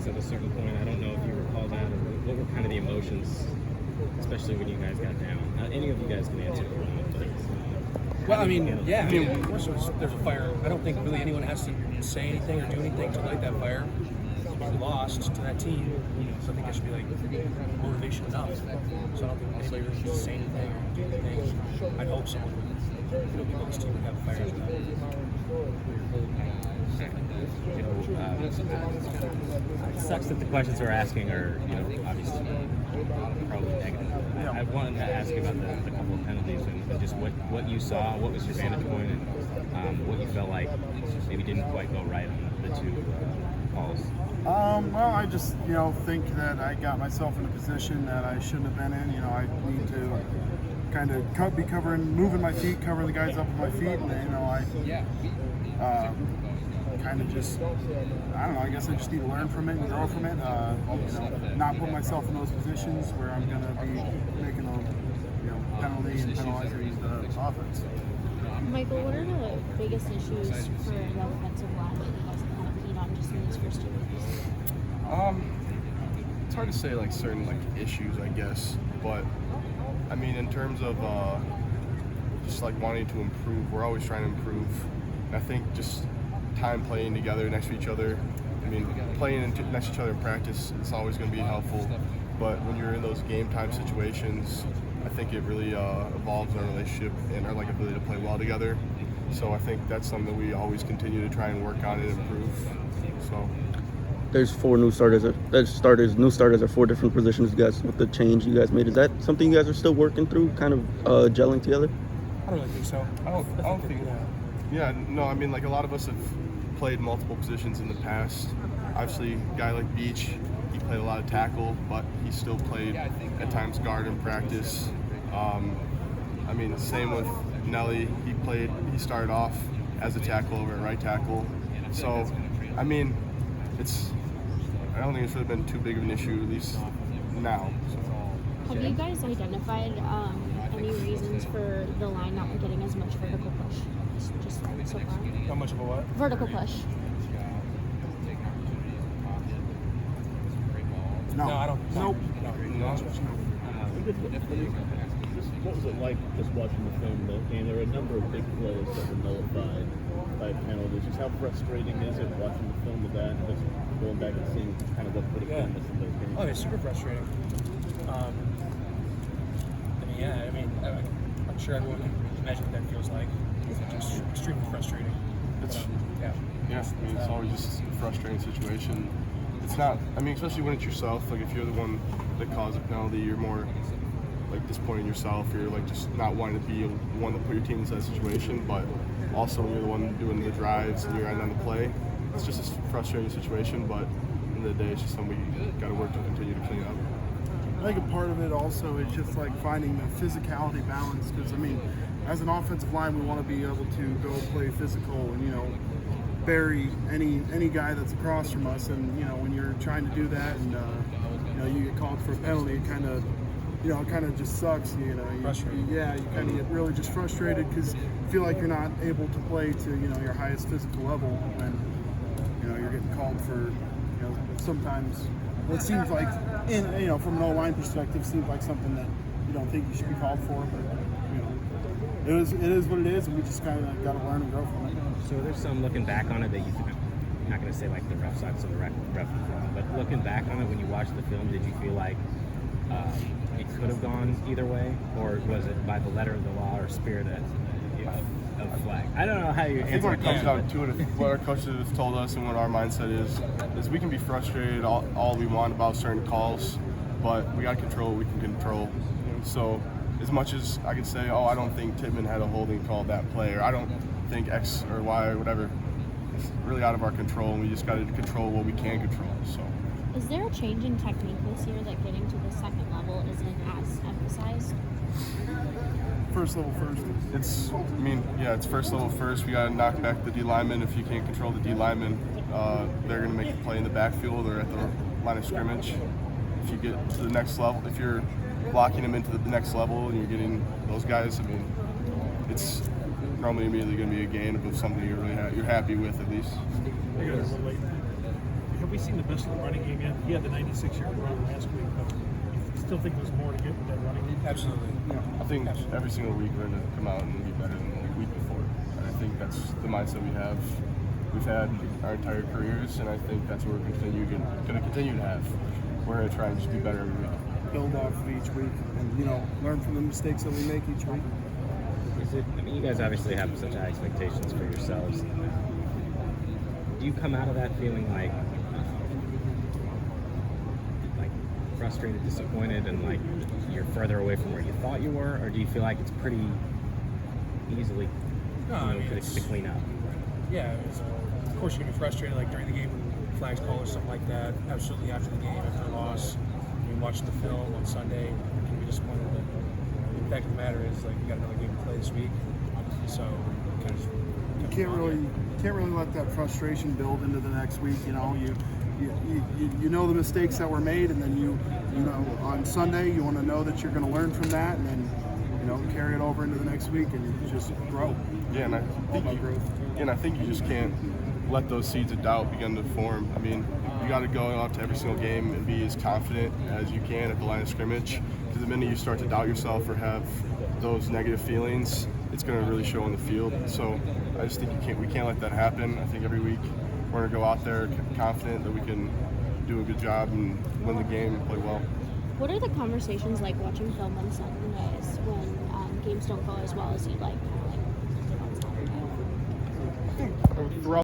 violence at a certain point. I don't know if you recall that, or what were kind of the emotions, especially when you guys got down. Any of you guys can answer for one, but well, I mean, yeah. I mean, of course, there's a fire. I don't think really anyone has to say anything or do anything to light that fire. We lost to that team, so I think that should be like motivation enough. So I don't think anybody really needs to say anything or do anything. I'd hope someone would, people on this team would have fire as well. It sucks that the questions we're asking are, obviously probably negative. I wanted to ask about the couple of penalties and just what you saw, what was your vantage point, and what you felt like maybe didn't quite go right on the two calls. Well, I just, think that I got myself in a position that I shouldn't have been in. I need to kind of be moving my feet, covering the guys up with my feet, and I kind of just, I don't know, I guess I just need to learn from it and grow from it. Not put myself in those positions where I'm going to be making a penalty and penalizing the offense. Michael, what are the biggest issues for the offensive line that you guys have kind of keyed on just in these first 2 weeks? It's hard to say certain issues, I guess, but I mean in terms of just wanting to improve, we're always trying to improve. And I think just time playing together next to each other. I mean, playing next to each other in practice is always going to be helpful, but when you're in those game time situations, I think it really evolves our relationship and our ability to play well together. So I think that's something that we always continue to try and work on and improve. So there's 4 new starters. New starters at 4 different positions. You guys, with the change you guys made, is that something you guys are still working through, kind of gelling together? I don't really think so. I don't think. Yeah, no. I mean, a lot of us have played multiple positions in the past. Obviously, a guy like Beach, he played a lot of tackle, but he still played at times guard in practice. I mean, same with Nelly. He started off as a tackle over at right tackle. So, I mean, I don't think it's really been too big of an issue, at least now. So. Have you guys identified any reasons for the line not getting as much vertical push? Just so far. How much of a what? Vertical push. No, I don't. Nope. No. What was it like just watching the film though? And there were a number of big plays that were nullified by penalties. Just how frustrating is it watching the film with that and just going back and seeing kind of what would have been missing those games? Oh, it's super frustrating. I'm sure everyone can imagine what that feels like. It's just extremely frustrating. It's always just a frustrating situation. It's not, especially when it's yourself, if you're the one that caused a penalty, you're more disappointing yourself, you're just not wanting to be the one that put your team in that situation, but also when you're the one doing the drives and you're on the play, it's just a frustrating situation, but at the end of the day, it's just something we got to work to continue to clean up. I think a part of it also is just finding the physicality balance, because as an offensive line, we want to be able to go play physical and bury any guy that's across from us, and when you're trying to do that and you get called for a penalty, it kind of just sucks. You kind of get really just frustrated because you feel like you're not able to play to your highest physical level, and you're getting called for sometimes what seems like from an O-line perspective seems like something that you don't think you should be called for, but it is what it is, and we just kind of got to learn and grow from it. So there's some looking back on it that you think, I'm not going to say the rough sides of the ref, but looking back on it, when you watched the film, did you feel like it could have gone either way, or was it by the letter of the law or spirit of the flag? I don't know how you answer. I think when it comes down to it, what our coaches have told us and what our mindset is we can be frustrated all we want about certain calls, but we got to control what we can control. So as much as I could say, I don't think Tippman had a holding call that play, or I don't think X or Y or whatever, it's really out of our control, and we just got to control what we can control. So. Is there a change in technique this year that getting to the second level isn't as emphasized? First level first. It's first level first. We got to knock back the D lineman. If you can't control the D lineman, they're going to make the play in the backfield or at the line of scrimmage. If you get to the next level, if you're blocking them into the next level and you're getting those guys, it's normally immediately going to be a gain of something you're happy with at least. You have we seen the best of the running game yet? He had the 96-yard run last week, but you still think there's more to get with that running game? Absolutely. I think every single week we're going to come out and be better than the week before. And I think that's the mindset we've had our entire careers, and I think that's what we're going to continue to have. We're going to try and just be better every week. Build off of each week, and learn from the mistakes that we make each week. I mean, you guys obviously have such high expectations for yourselves. Do you come out of that feeling like frustrated, disappointed, and like you're further away from where you thought you were, or do you feel like it's pretty easily to clean up? Yeah, of course you're gonna be frustrated, like during the game when flags call or something like that. Absolutely after the game, after a loss, you're watching the film on Sunday, you can be disappointed. But the fact of the matter is, like, we got another game to play this week, so You can't really let that frustration build into the next week. You know the mistakes that were made, and then you on Sunday you want to know that you're going to learn from that, and then carry it over into the next week and just grow. Yeah, and I think you just can't let those seeds of doubt begin to form. I mean, you got to go out to every single game and be as confident as you can at the line of scrimmage. Because the minute you start to doubt yourself or have those negative feelings, it's going to really show on the field. So I just think we can't let that happen. I think every week we're going to go out there confident that we can do a good job and win the game and play well. What are the conversations like watching film on Sundays when games don't go as well as you'd like? Kind of like on Saturday? I think throughout